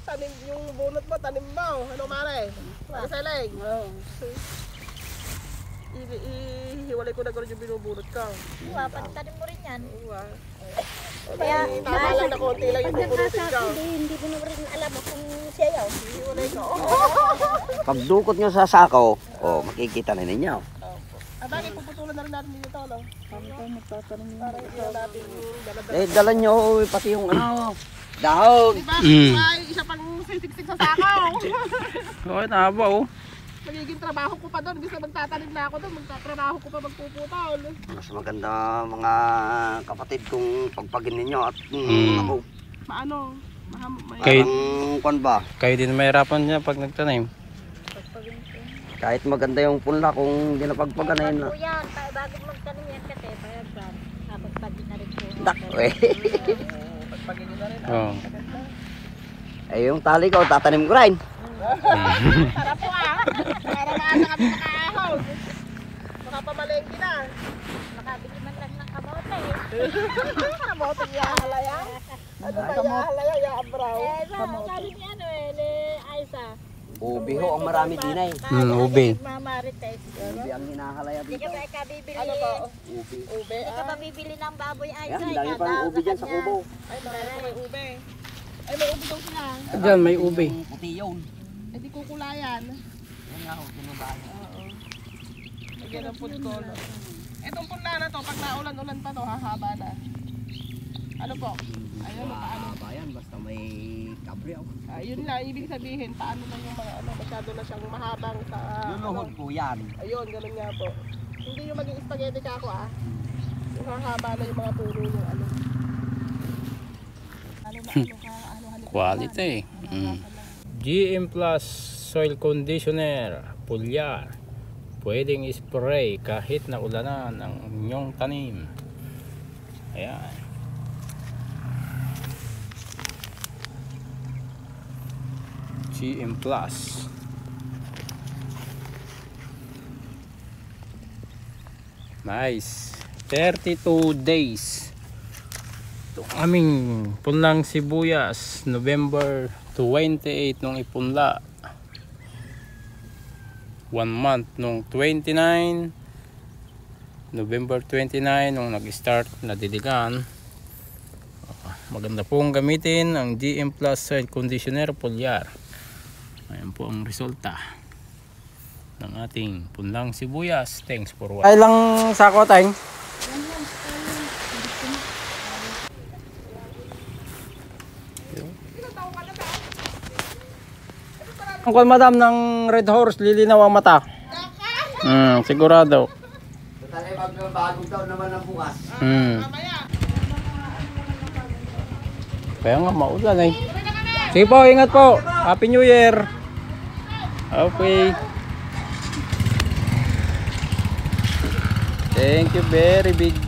Tanim yung bunot mo, tanim mo. Ano mare? Masaling. Oo. Ihiwalay ko na gano'n yung binubunot ka. Pagtanim mo rin yan. Kaya tama lang na konti lang yung bubunutin ka. Hindi mo rin alam kung siyaw. Ihiwalay ka. Pagdukot nyo sa sako, makikita na ninyo. Bagay, puputulan na rin natin dito, no? Magtatanim para hindi natin Eh, dala nyo pati yung dahon. Diba? May isa pang sisiksik sa sakaw. Okay, nahaba oh. Magiging trabaho ko pa doon. Gusto magtatanim na ako doon. Magtatrabaho ko pa magpuputol. Mas maganda mga kapatid kong pagpagin ninyo at ako. Paano? Kayo, Parang kwan ba? kayo din mahirapan niya pag nagtanim. Kahit maganda yung punla kung hindi na pagpaganayin na. Yan, bago magtanim yan kasi, pagpagin na rin po. Dak, Pagpagin nyo na rin. Oh. Eh, yung tali ko, tatanim ko rin. Tara po para maasa kami nakaahon. Makapamalengke na. Makabili man lang ng kamote. Kamote yahalaya. Ano ba yahalaya? Yaabraw. Sabi ni ni Aiza. Ubi ho, ang marami din ay. Ube. Mamarites. Ubi ang hinahalaya Hindi ka dito. ba kabibili? Ano ba? Ubi. Ube. Hindi ka ba bibili ng baboy Aiza? Yan, dami pa ng ubi dyan sa kubo. Ay, may ube. Ay, may ube daw sila. Diyan may ube. Puti yun. Eh, di kukulayan. Yan nga ho, tinubayan. Oo. Lagyan ng food color. Itong punla na to, pag naulan-ulan pa to, hahaba na. Ano po? Ayun, paano? Bayan, basta may kabryo. Ayun lang, ibig sabihin, paano na yung mga ano, masyado na siyang mahabang sa... Luluhod po yan. Ayun, ganun nga po. Hindi yung maging spaghetti ka ako Yung hahaba na yung mga puno yung ano. Ano na ano ka, ano Quality. GM Plus Soil Conditioner Pulyar. Pwedeng spray kahit na ulanan ang inyong tanim. Ayan. GM Plus. Nice. 32 days. Itong aming punlang sibuyas, November 28 nung ipunla. 1 month nung 29, November 29 nung nag-start na diligan. Maganda pong gamitin ang GM Plus Soil Conditioner Pulyar. Ayan po ang resulta ng ating punlang sibuyas. Thanks for watching. Ay lang sako tayong. Ang kwan madam ng Red Horse, lilinaw ang mata. Sigurado. Bagong taon naman ang bukas. Kaya nga maulan eh. Sige po, ingat po. Happy New Year. Okay. Thank you very big.